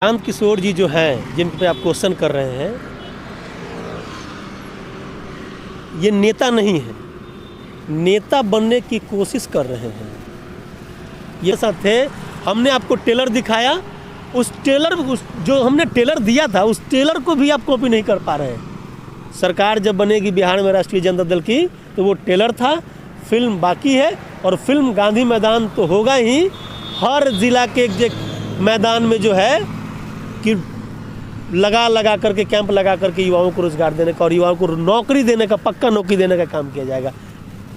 प्रशांत किशोर जी जो हैं जिन पे आप क्वेश्चन कर रहे हैं, ये नेता नहीं है, नेता बनने की कोशिश कर रहे हैं। ये साथ थे, हमने आपको टेलर दिखाया, उस जो हमने टेलर दिया था उस टेलर को भी आप कॉपी नहीं कर पा रहे हैं। सरकार जब बनेगी बिहार में राष्ट्रीय जनता दल की तो वो टेलर था, फिल्म बाकी है और फिल्म गांधी मैदान तो होगा ही। हर जिला के एक मैदान में जो है कि लगा करके कैंप लगा करके युवाओं को रोजगार देने का और युवाओं को नौकरी देने का, पक्का नौकरी देने का काम किया जाएगा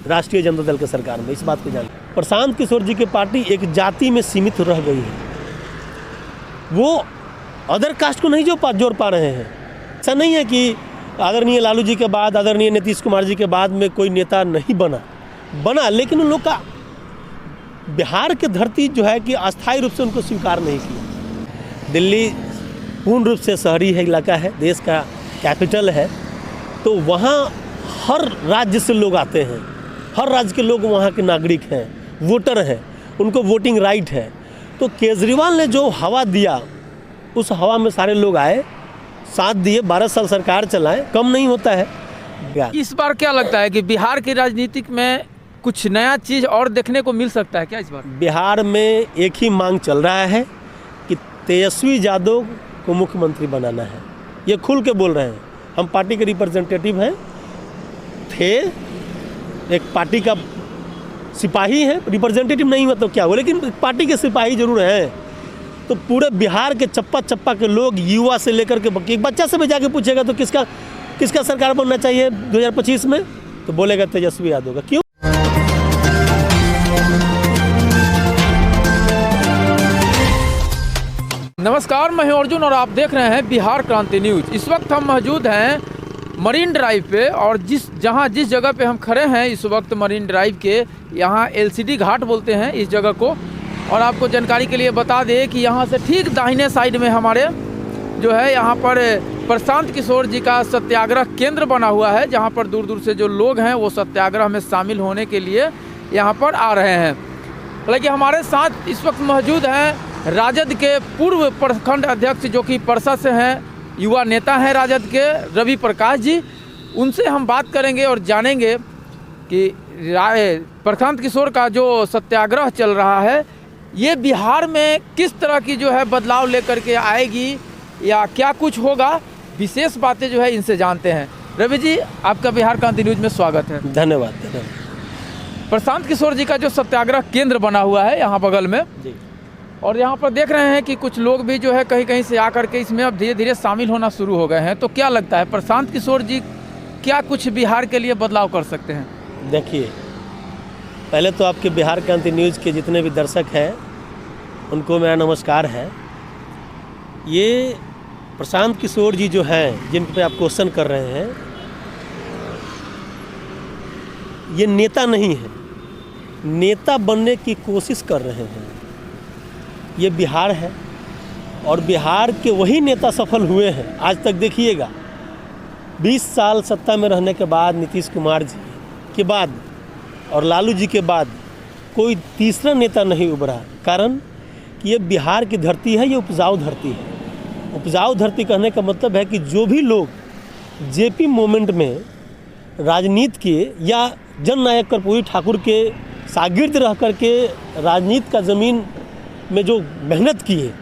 राष्ट्रीय जनता दल के सरकार में। इस बात को जान, प्रशांत किशोर जी की पार्टी एक जाति में सीमित रह गई है, वो अदर कास्ट को नहीं जोड़ पा रहे हैं। ऐसा नहीं है कि आदरणीय लालू जी के बाद, आदरणीय नीतीश कुमार जी के बाद में कोई नेता नहीं बना, लेकिन उन लोग का बिहार की धरती जो है कि अस्थायी रूप से उनको स्वीकार नहीं किया। दिल्ली पूर्ण रूप से शहरी है इलाका है, देश का कैपिटल है, तो वहाँ हर राज्य से लोग आते हैं, हर राज्य के लोग वहाँ के नागरिक हैं, वोटर हैं, उनको वोटिंग राइट है। तो केजरीवाल ने जो हवा दिया उस हवा में सारे लोग आए, साथ दिए, 12 साल सरकार चलाए, कम नहीं होता है। इस बार क्या लगता है कि बिहार की राजनीतिक में कुछ नया चीज़ और देखने को मिल सकता है क्या इस बार? बिहार में एक ही मांग चल रहा है कि तेजस्वी यादव को मुख्यमंत्री बनाना है। ये खुल के बोल रहे हैं, हम पार्टी के रिप्रेजेंटेटिव हैं, थे एक पार्टी का सिपाही हैं, रिप्रेजेंटेटिव नहीं हुआ तो क्या हो, लेकिन पार्टी के सिपाही जरूर हैं। तो पूरे बिहार के चप्पा के लोग, युवा से लेकर के एक बच्चा से भी जाके पूछेगा तो किसका सरकार बनना चाहिए 2025 में, तो बोलेगा तेजस्वी यादव का। क्यों? नमस्कार, मैं हूं अर्जुन और आप देख रहे हैं बिहार क्रांति न्यूज। इस वक्त हम मौजूद हैं मरीन ड्राइव पे और जिस जगह पे हम खड़े हैं इस वक्त मरीन ड्राइव के यहाँ LCD घाट बोलते हैं इस जगह को। और आपको जानकारी के लिए बता दें कि यहाँ से ठीक दाहिने साइड में हमारे जो है यहाँ पर प्रशांत किशोर जी का सत्याग्रह केंद्र बना हुआ है, जहाँ पर दूर दूर से जो लोग हैं वो सत्याग्रह में शामिल होने के लिए यहाँ पर आ रहे हैं। हालांकि हमारे साथ इस वक्त मौजूद हैं राजद के पूर्व प्रखंड अध्यक्ष जो कि परसा से हैं, युवा नेता हैं राजद के, रवि प्रकाश जी। उनसे हम बात करेंगे और जानेंगे कि प्रशांत किशोर का जो सत्याग्रह चल रहा है ये बिहार में किस तरह की जो है बदलाव लेकर के आएगी या क्या कुछ होगा, विशेष बातें जो है इनसे जानते हैं। रवि जी, आपका बिहार क्रांति न्यूज में स्वागत है। धन्यवाद। प्रशांत किशोर जी का जो सत्याग्रह केंद्र बना हुआ है यहाँ बगल में जी, और यहाँ पर देख रहे हैं कि कुछ लोग भी जो है कहीं से आकर के इसमें अब धीरे धीरे शामिल होना शुरू हो गए हैं। तो क्या लगता है प्रशांत किशोर जी क्या कुछ बिहार के लिए बदलाव कर सकते हैं? देखिए, पहले तो आपके बिहार क्रांति न्यूज़ के जितने भी दर्शक हैं उनको मेरा नमस्कार है। ये प्रशांत किशोर जी जो हैं जिन पे आप क्वेश्चन कर रहे हैं, ये नेता नहीं है, नेता बनने की कोशिश कर रहे हैं। ये बिहार है और बिहार के वही नेता सफल हुए हैं आज तक। देखिएगा 20 साल सत्ता में रहने के बाद नीतीश कुमार जी के बाद और लालू जी के बाद कोई तीसरा नेता नहीं उभरा। कारण कि ये बिहार की धरती है, ये उपजाऊ धरती है। उपजाऊ धरती कहने का मतलब है कि जो भी लोग जेपी मोमेंट में राजनीति के या जननायक कर्पूरी ठाकुर के शागिर्द रह करके राजनीति का ज़मीन में जो मेहनत की है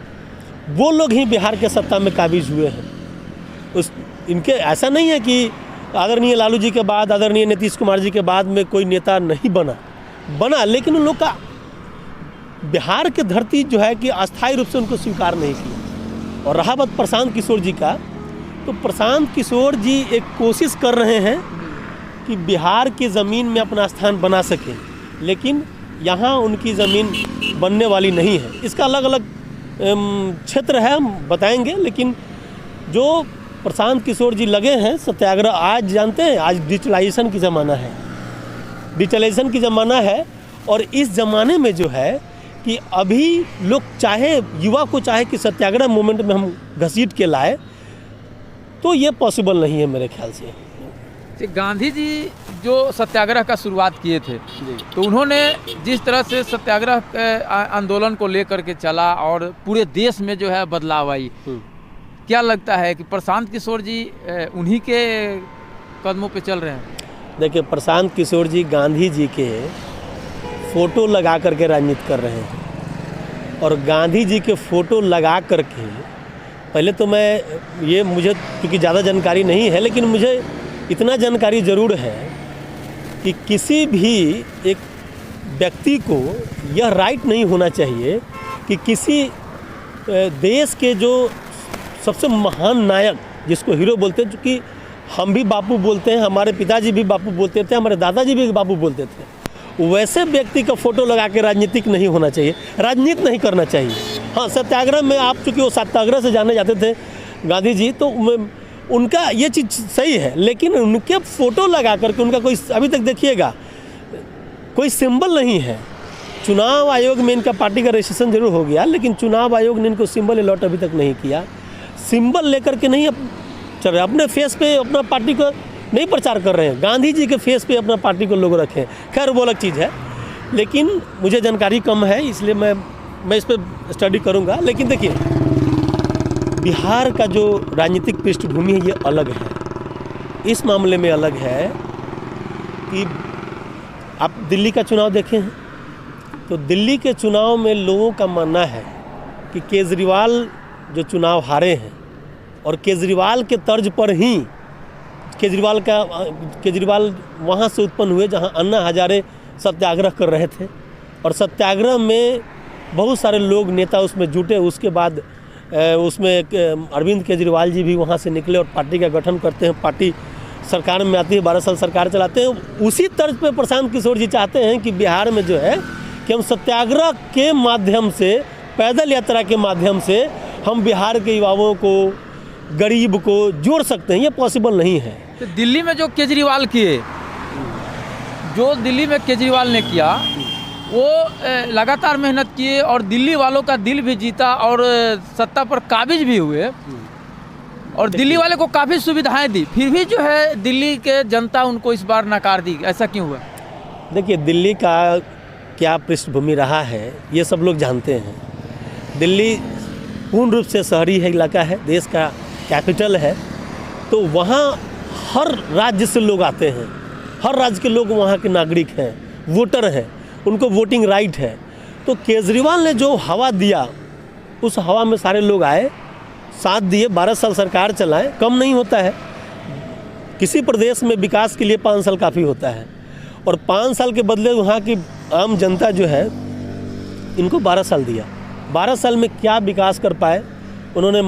वो लोग ही बिहार के सत्ता में काबिज हुए हैं। इनके ऐसा नहीं है कि आदरणीय लालू जी के बाद, आदरणीय नीतीश कुमार जी के बाद में कोई नेता नहीं बना, लेकिन उन लोग का बिहार की धरती जो है कि अस्थायी रूप से उनको स्वीकार नहीं किया। और रहा बात प्रशांत किशोर जी का, तो प्रशांत किशोर जी एक कोशिश कर रहे हैं कि बिहार की ज़मीन में अपना स्थान बना सकें, लेकिन यहाँ उनकी ज़मीन बनने वाली नहीं है। इसका अलग अलग क्षेत्र है, हम बताएंगे। लेकिन जो प्रशांत किशोर जी लगे हैं सत्याग्रह, आज जानते हैं आज डिजिटलाइजेशन की ज़माना है, डिजिटलाइजेशन की ज़माना है। और इस ज़माने में जो है कि अभी लोग चाहे, युवा को चाहे कि सत्याग्रह मूवमेंट में हम घसीट के लाए, तो ये पॉसिबल नहीं है मेरे ख्याल से। गांधी जी जो सत्याग्रह का शुरुआत किए थे, तो उन्होंने जिस तरह से सत्याग्रह के आंदोलन को लेकर के चला और पूरे देश में जो है बदलाव आई, क्या लगता है कि प्रशांत किशोर जी उन्हीं के कदमों पे चल रहे हैं? देखिए, प्रशांत किशोर जी गांधी जी के फ़ोटो लगा करके राजनीति कर रहे हैं। और गांधी जी के फ़ोटो लगा करके, पहले तो मुझे क्योंकि ज़्यादा जानकारी नहीं है, लेकिन मुझे इतना जानकारी ज़रूर है कि किसी भी एक व्यक्ति को यह राइट नहीं होना चाहिए कि किसी देश के जो सबसे महान नायक, जिसको हीरो बोलते हैं, क्योंकि हम भी बापू बोलते हैं, हमारे पिताजी भी बापू बोलते थे, हमारे दादाजी भी बापू बोलते थे, वैसे व्यक्ति का फ़ोटो लगा के राजनीतिक नहीं होना चाहिए, राजनीति नहीं करना चाहिए। हाँ, सत्याग्रह में आप चूँकि वो सत्याग्रह से जाने जाते थे गांधी जी, तो उनका ये चीज़ सही है, लेकिन उनके फ़ोटो लगा करके उनका कोई, अभी तक देखिएगा, कोई सिंबल नहीं है। चुनाव आयोग में इनका पार्टी का रजिस्ट्रेशन जरूर हो गया, लेकिन चुनाव आयोग ने इनको सिंबल अलॉट अभी तक नहीं किया। सिंबल लेकर के नहीं चल रहे, अपने फेस पे अपना पार्टी को नहीं प्रचार कर रहे हैं, गांधी जी के फेस पे अपना पार्टी को लोग रखें। खैर, वो अलग चीज़ है, लेकिन मुझे जानकारी कम है, इसलिए मैं इस पर स्टडी करूँगा। लेकिन देखिए, बिहार का जो राजनीतिक पृष्ठभूमि है ये अलग है। इस मामले में अलग है कि आप दिल्ली का चुनाव देखे हैं, तो दिल्ली के चुनाव में लोगों का मानना है कि केजरीवाल जो चुनाव हारे हैं, और केजरीवाल के तर्ज पर ही केजरीवाल वहाँ से उत्पन्न हुए जहाँ अन्ना हजारे सत्याग्रह कर रहे थे, और सत्याग्रह में बहुत सारे लोग नेता उसमें जुटे। उसके बाद उसमें अरविंद केजरीवाल जी भी वहाँ से निकले और पार्टी का गठन करते हैं, पार्टी सरकार में आती है, 12 साल सरकार चलाते हैं। उसी तर्ज पे प्रशांत किशोर जी चाहते हैं कि बिहार में जो है कि हम सत्याग्रह के माध्यम से, पैदल यात्रा के माध्यम से हम बिहार के युवाओं को, गरीब को जोड़ सकते हैं। ये पॉसिबल नहीं है। तो दिल्ली में जो केजरीवाल ने किया, वो लगातार मेहनत किए और दिल्ली वालों का दिल भी जीता और सत्ता पर काबिज भी हुए, और दिल्ली वाले को काफ़ी सुविधाएं दी, फिर भी जो है दिल्ली के जनता उनको इस बार नकार दी। ऐसा क्यों हुआ? देखिए, दिल्ली का क्या पृष्ठभूमि रहा है ये सब लोग जानते हैं। दिल्ली पूर्ण रूप से शहरी है, इलाका है, देश का कैपिटल है, तो वहाँ हर राज्य से लोग आते हैं, हर राज्य के लोग वहाँ के नागरिक हैं, वोटर हैं, उनको वोटिंग राइट है। तो केजरीवाल ने जो हवा दिया, उस हवा में सारे लोग आए, साथ दिए, 12 साल सरकार चलाए। कम नहीं होता है, किसी प्रदेश में विकास के लिए 5 साल काफ़ी होता है, और 5 साल के बदले वहाँ की आम जनता जो है इनको 12 साल दिया। 12 साल में क्या विकास कर पाए? उन्होंने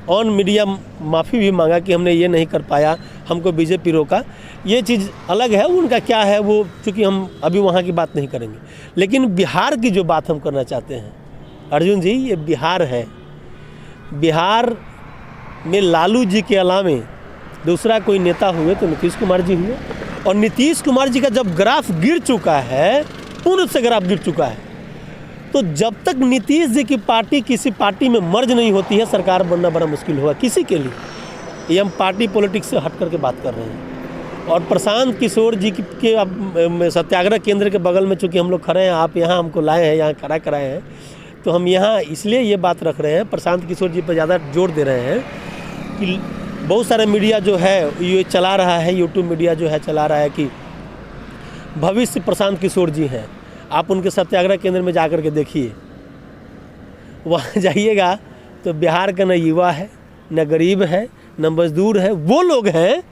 ऑन मीडिया माफ़ी भी मांगा कि हमने ये नहीं कर पाया, हमको बीजेपी रोका। ये चीज़ अलग है, उनका क्या है वो, चूँकि हम अभी वहाँ की बात नहीं करेंगे। लेकिन बिहार की जो बात हम करना चाहते हैं अर्जुन जी, ये बिहार है। बिहार में लालू जी के अलावे दूसरा कोई नेता हुए तो नीतीश कुमार जी हुए, और नीतीश कुमार जी का जब ग्राफ गिर चुका है, पूर्ण रूप से ग्राफ गिर चुका है, तो जब तक नीतीश जी की पार्टी किसी पार्टी में मर्ज नहीं होती है, सरकार बनना बड़ा मुश्किल होगा किसी के लिए। ये हम पार्टी पॉलिटिक्स से हट करके बात कर रहे हैं। और प्रशांत किशोर जी के अब सत्याग्रह केंद्र के बगल में चूँकि हम लोग खड़े हैं, आप यहाँ हमको लाए हैं, यहाँ खड़ा कराए हैं, तो हम यहाँ इसलिए ये बात रख रहे हैं, प्रशांत किशोर जी पर ज़्यादा जोर दे रहे हैं कि बहुत सारा मीडिया जो है ये चला रहा है, यूट्यूब मीडिया जो है चला रहा है कि भविष्य प्रशांत किशोर जी हैं। आप उनके सत्याग्रह केंद्र में जाकर के देखिए, वहाँ जाइएगा तो बिहार का न युवा है, न गरीब है, न मजदूर है। वो लोग हैं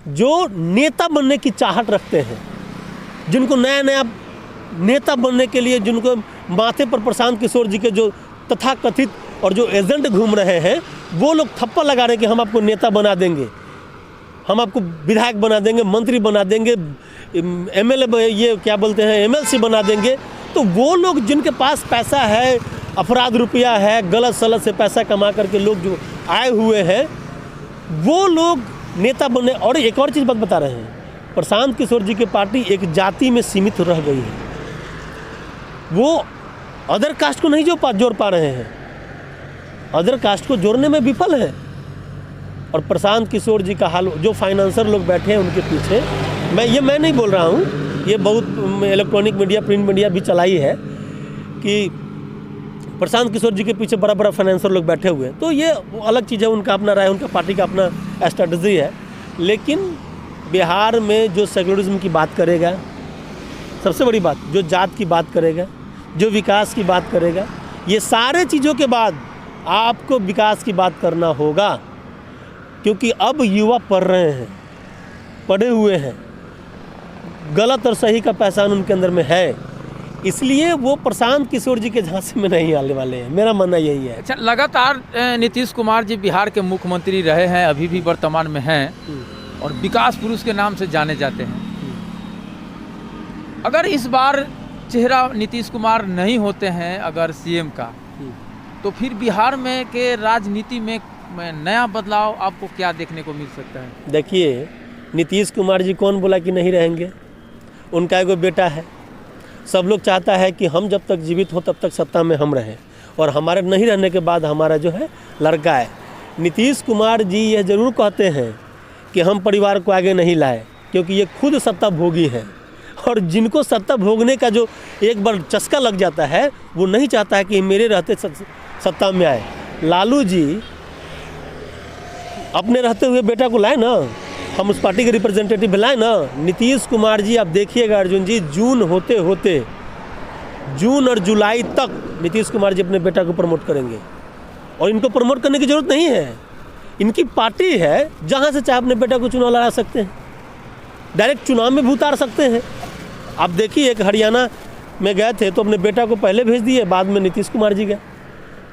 जो नेता बनने की चाहत रखते हैं, जिनको नया नया नेता बनने के लिए, जिनको माथे पर प्रशांत किशोर जी के जो तथाकथित और जो एजेंट घूम रहे हैं, वो लोग थप्पा लगा रहे हैं कि हम आपको नेता बना देंगे, हम आपको विधायक बना देंगे, मंत्री बना देंगे, एमएलए, ये क्या बोलते हैं, एमएलसी बना देंगे। तो वो लोग जिनके पास पैसा है, अपराध रुपया है, गलत सलत से पैसा कमा करके लोग जो आए हुए हैं, वो लोग नेता बनने। और एक और चीज़ बात बता रहे हैं, प्रशांत किशोर जी की पार्टी एक जाति में सीमित रह गई है, वो अदर कास्ट को नहीं जोड़ पा रहे हैं, अदर कास्ट को जोड़ने में विफल है। और प्रशांत किशोर जी का हाल, जो फाइनेंसर लोग बैठे हैं उनके पीछे, मैं नहीं बोल रहा हूँ, ये बहुत इलेक्ट्रॉनिक मीडिया, प्रिंट मीडिया भी चलाई है कि प्रशांत किशोर जी के पीछे बड़ा बड़ा फाइनेंसर लोग बैठे हुए हैं। तो ये अलग चीज़ है, उनका अपना राय, उनका पार्टी का अपना स्ट्रेटजी है। लेकिन बिहार में जो सेकुलरिज्म की बात करेगा, सबसे बड़ी बात, जो जात की बात करेगा, जो विकास की बात करेगा, ये सारे चीज़ों के बाद आपको विकास की बात करना होगा, क्योंकि अब युवा पढ़ रहे हैं, पढ़े हुए हैं, गलत और सही का पहचान उनके अंदर में है, इसलिए वो प्रशांत किशोर जी के झांसे में नहीं आने वाले हैं। मेरा मानना यही है। अच्छा, लगातार नीतीश कुमार जी बिहार के मुख्यमंत्री रहे हैं, अभी भी वर्तमान में हैं और विकास पुरुष के नाम से जाने जाते हैं। अगर इस बार चेहरा नीतीश कुमार नहीं होते हैं अगर सीएम का, तो फिर बिहार में के राजनीति में नया बदलाव आपको क्या देखने को मिल सकता है? देखिए, नीतीश कुमार जी कौन बोला कि नहीं रहेंगे? उनका एगो बेटा है। सब लोग चाहता है कि हम जब तक जीवित हो तब तक सत्ता में हम रहें, और हमारे नहीं रहने के बाद हमारा जो है लड़का है। नीतीश कुमार जी यह ज़रूर कहते हैं कि हम परिवार को आगे नहीं लाए, क्योंकि ये खुद सत्ता भोगी हैं, और जिनको सत्ता भोगने का जो एक बार चस्का लग जाता है, वो नहीं चाहता है कि मेरे रहते सत्ता में आए। लालू जी अपने रहते हुए बेटा को लाए ना, हम उस पार्टी के रिप्रेजेंटेटिव लाए ना। नीतीश कुमार जी, आप देखिएगा अर्जुन जी, जून होते होते जून और जुलाई तक नीतीश कुमार जी अपने बेटा को प्रमोट करेंगे, और इनको प्रमोट करने की ज़रूरत नहीं है। इनकी पार्टी है, जहाँ से चाहे अपने बेटा को चुनाव लड़ा सकते हैं, डायरेक्ट चुनाव में भी उतार सकते हैं। आप देखिए, एक हरियाणा में गए थे तो अपने बेटा को पहले भेज दिए, बाद में नीतीश कुमार जी गए।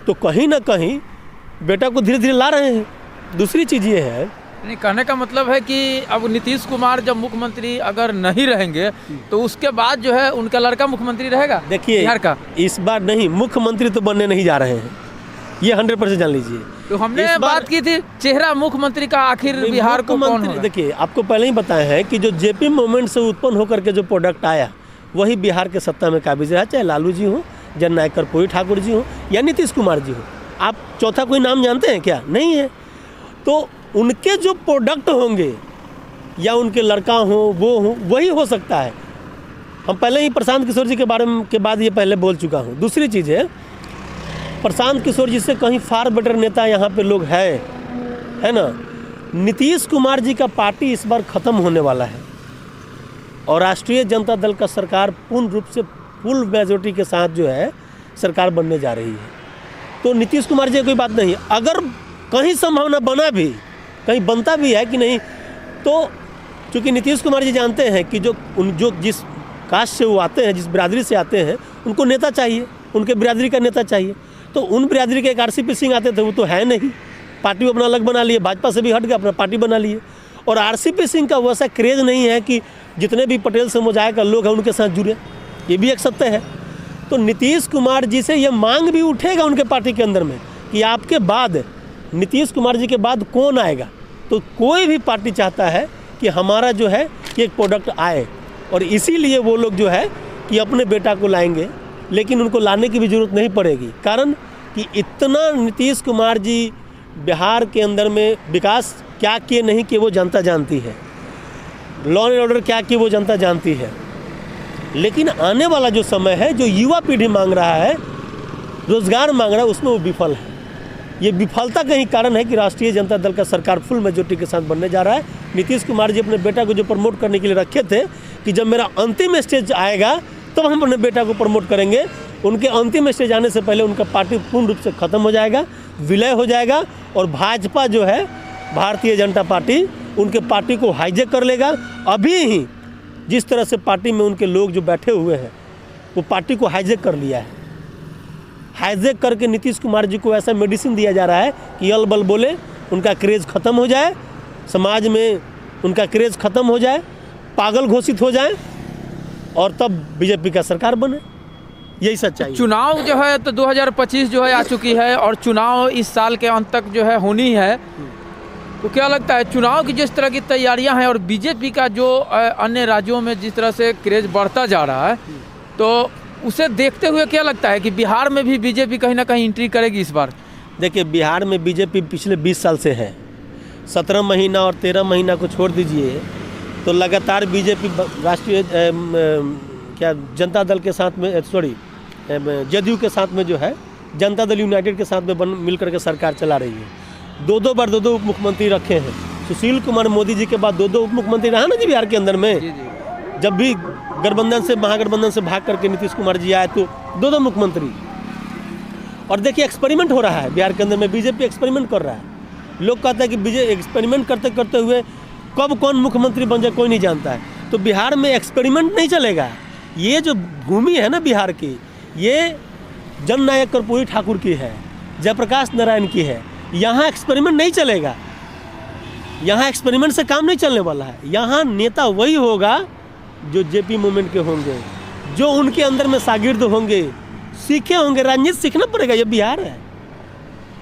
तो कहीं ना कहीं बेटा को धीरे धीरे ला रहे हैं। दूसरी चीज़ ये है, नहीं, कहने का मतलब है कि अब नीतीश कुमार जब मुख्यमंत्री अगर नहीं रहेंगे तो उसके बाद जो है उनका लड़का मुख्यमंत्री रहेगा। देखिए, बिहार का इस बार नहीं, मुख्यमंत्री तो बनने नहीं जा रहे हैं, ये 100% जान लीजिए। तो हमने बात की थी चेहरा मुख्यमंत्री का, आखिर बिहार को कौन होगा? देखिए, आपको पहले ही बताया है कि जो जेपी मूवमेंट से उत्पन्न होकर के जो प्रोडक्ट आया, वही बिहार के सत्ता में काबिज रहा, चाहे लालू जी हो, जननायक कर्पूरी ठाकुर जी हो, या नीतीश कुमार जी हो। आप चौथा कोई नाम जानते हैं क्या? नहीं है। तो उनके जो प्रोडक्ट होंगे, या उनके लड़का हो, वो हो, वही हो सकता है। हम पहले ही प्रशांत किशोर जी के बारे में के बाद ये पहले बोल चुका हूँ। दूसरी चीज़ है, प्रशांत किशोर जी से कहीं फार बेटर नेता यहाँ पे लोग है ना। नीतीश कुमार जी का पार्टी इस बार ख़त्म होने वाला है, और राष्ट्रीय जनता दल का सरकार पूर्ण रूप से फुल मेजोरिटी के साथ जो है सरकार बनने जा रही है। तो नीतीश कुमार जी कोई बात नहीं, अगर कहीं संभावना बना भी, कहीं बनता भी है कि नहीं, तो चूँकि नीतीश कुमार जी जानते हैं कि जो जिस कास्ट से वो आते हैं, जिस बिरादरी से आते हैं, उनको नेता चाहिए, उनके बिरादरी का नेता चाहिए। तो उन बिरादरी के एक आरसीपी सिंह आते थे, वो तो है नहीं, पार्टी अपना अलग बना लिए, भाजपा से भी हट के अपना पार्टी बना लिए। और आरसीपी सिंह का वैसा क्रेज नहीं है कि जितने भी पटेल समुदाय का लोग हैं उनके साथ जुड़े, ये भी एक सत्य है। तो नीतीश कुमार जी से ये मांग भी उठेगा उनके पार्टी के अंदर में कि आपके बाद, नीतीश कुमार जी के बाद कौन आएगा। तो कोई भी पार्टी चाहता है कि हमारा जो है कि एक प्रोडक्ट आए, और इसीलिए वो लोग जो है कि अपने बेटा को लाएंगे, लेकिन उनको लाने की भी ज़रूरत नहीं पड़ेगी। कारण कि इतना नीतीश कुमार जी बिहार के अंदर में विकास क्या किए नहीं किए वो जनता जानती है, लॉ एंड ऑर्डर क्या किए वो जनता जानती है। लेकिन आने वाला जो समय है, जो युवा पीढ़ी मांग रहा है, रोजगार मांग रहा है, उसमें वो विफल है। ये विफलता का ही कारण है कि राष्ट्रीय जनता दल का सरकार फुल मेजोरिटी के साथ बनने जा रहा है। नीतीश कुमार जी अपने बेटा को जो प्रमोट करने के लिए रखे थे कि जब मेरा अंतिम स्टेज आएगा तब हम अपने बेटा को प्रमोट करेंगे, उनके अंतिम स्टेज आने से पहले उनका पार्टी पूर्ण रूप से ख़त्म हो जाएगा, विलय हो जाएगा, और भाजपा जो है, भारतीय जनता पार्टी, उनके पार्टी को हाईजैक कर लेगा। अभी ही जिस तरह से पार्टी में उनके लोग जो बैठे हुए हैं, वो पार्टी को हाईजैक कर लिया है। हाईजैक करके नीतीश कुमार जी को ऐसा मेडिसिन दिया जा रहा है कि अल बल बोले, उनका क्रेज़ ख़त्म हो जाए, समाज में उनका क्रेज़ ख़त्म हो जाए, पागल घोषित हो जाए, और तब बीजेपी का सरकार बने। यही सच्चाई। चुनाव जो है तो 2025 जो है आ चुकी है, और चुनाव इस साल के अंत तक जो है होनी है। तो क्या लगता है, चुनाव की जिस तरह की तैयारियां हैं और बीजेपी का जो अन्य राज्यों में जिस तरह से क्रेज बढ़ता जा रहा है, तो उसे देखते हुए क्या लगता है कि बिहार में भी बीजेपी कहीं ना कहीं एंट्री करेगी इस बार? देखिए, बिहार में बीजेपी पिछले 20 साल से है, 17 महीना और 13 महीना को छोड़ दीजिए, तो लगातार बीजेपी राष्ट्रीय क्या जनता दल के साथ में, सॉरी जदयू के साथ में जो है जनता दल यूनाइटेड के साथ में मिल करके सरकार चला रही है। दो बार दो उप मुख्यमंत्री रखे हैं। सुशील कुमार मोदी जी के बाद दो उप मुख्यमंत्री रहा ना जी बिहार के अंदर में। जब भी गठबंधन से, महागठबंधन से भाग करके नीतीश कुमार जी आए तो दो मुख्यमंत्री। और देखिए एक्सपेरिमेंट हो रहा है बिहार के अंदर में, बीजेपी एक्सपेरिमेंट कर रहा है। लोग कहते हैं कि बीजेपी एक्सपेरिमेंट करते करते हुए कब कौन मुख्यमंत्री बन जाए कोई नहीं जानता है। तो बिहार में एक्सपेरिमेंट नहीं चलेगा। ये जो भूमि है ना बिहार की, ये जननायक कर्पूरी ठाकुर की है, जयप्रकाश नारायण की है। यहाँ एक्सपेरिमेंट नहीं चलेगा, यहाँ एक्सपेरिमेंट से काम नहीं चलने वाला है। यहाँ नेता वही होगा जो जेपी मूवमेंट के होंगे, जो उनके अंदर में शागिर्द होंगे, सीखे होंगे। राजनीति सीखना पड़ेगा, ये बिहार है।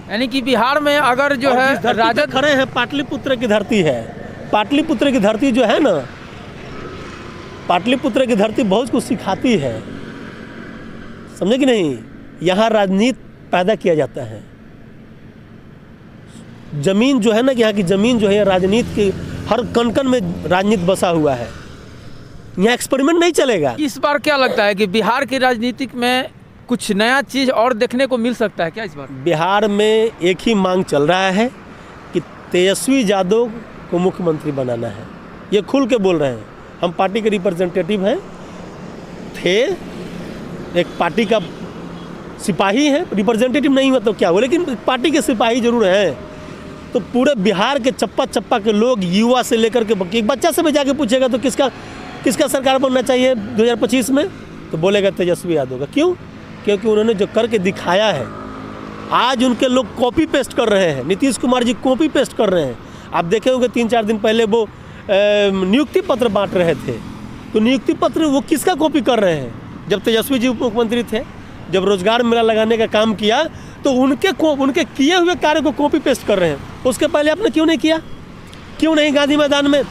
यानी कि बिहार में अगर जो है राजद खड़े हैं, पाटलिपुत्र की धरती है। पाटलिपुत्र की धरती जो है ना, पाटलिपुत्र की धरती बहुत कुछ सिखाती है, समझे कि नहीं। यहाँ राजनीति पैदा किया जाता है। जमीन जो है ना, यहाँ की जमीन जो है राजनीति की हर कण कण में राजनीति बसा हुआ है। यहाँ एक्सपेरिमेंट नहीं चलेगा। इस बार क्या लगता है कि बिहार की राजनीतिक में कुछ नया चीज़ और देखने को मिल सकता है क्या इस बार? बिहार में एक ही मांग चल रहा है कि तेजस्वी यादव को मुख्यमंत्री बनाना है। ये खुल के बोल रहे हैं। हम पार्टी के रिप्रेजेंटेटिव हैं, थे, एक पार्टी का सिपाही है। रिप्रेजेंटेटिव नहीं हुआ तो क्या हुआ, लेकिन पार्टी के सिपाही जरूर हैं। तो पूरे बिहार के चप्पा चप्पा के लोग, युवा से लेकर के एक बच्चा से भी जाके पूछेगा तो किसका सरकार बनना चाहिए 2025 में, तो बोलेगा तेजस्वी यादव का। क्यों? क्योंकि उन्होंने जो करके दिखाया है। आज उनके लोग कॉपी पेस्ट कर रहे हैं, नीतीश कुमार जी कॉपी पेस्ट कर रहे हैं। आप देखे होंगे 3-4 दिन पहले वो नियुक्ति पत्र बांट रहे थे, तो नियुक्ति पत्र वो किसका कॉपी कर रहे हैं? जब तेजस्वी जी उप मुख्यमंत्री थे, जब रोजगार मेला लगाने का काम किया, तो उनके किए हुए कार्य को कॉपी पेस्ट कर रहे हैं। उसके पहले आपने क्यों नहीं किया? क्यों नहीं गांधी मैदान में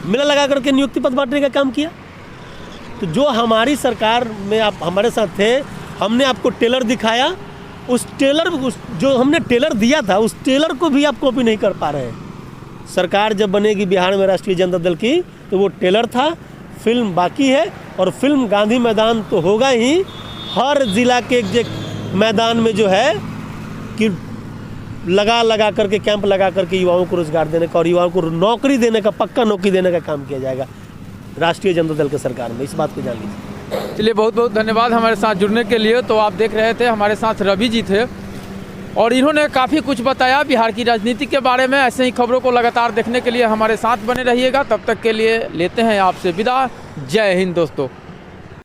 मेला लगा करके नियुक्ति पत्र बांटने का काम किया? तो जो हमारी सरकार में आप हमारे साथ थे, हमने आपको टेलर दिखाया, जो हमने टेलर दिया था उस टेलर को भी आप कॉपी नहीं कर पा रहे हैं। सरकार जब बनेगी बिहार में राष्ट्रीय जनता दल की, तो वो टेलर था, फिल्म बाकी है। और फिल्म गांधी मैदान तो होगा ही, हर जिला के एक मैदान में जो है कि लगा करके कैंप लगा करके युवाओं को रोजगार देने का और युवाओं को नौकरी देने का, पक्का नौकरी देने का काम किया जाएगा राष्ट्रीय जनता दल के सरकार में। इस बात को जान लीजिए। चलिए, बहुत बहुत धन्यवाद हमारे साथ जुड़ने के लिए। तो आप देख रहे थे, हमारे साथ रवि जी थे और इन्होंने काफ़ी कुछ बताया बिहार की राजनीति के बारे में। ऐसे ही खबरों को लगातार देखने के लिए हमारे साथ बने रहिएगा। तब तक के लिए लेते हैं आपसे विदा। जय हिंद दोस्तों।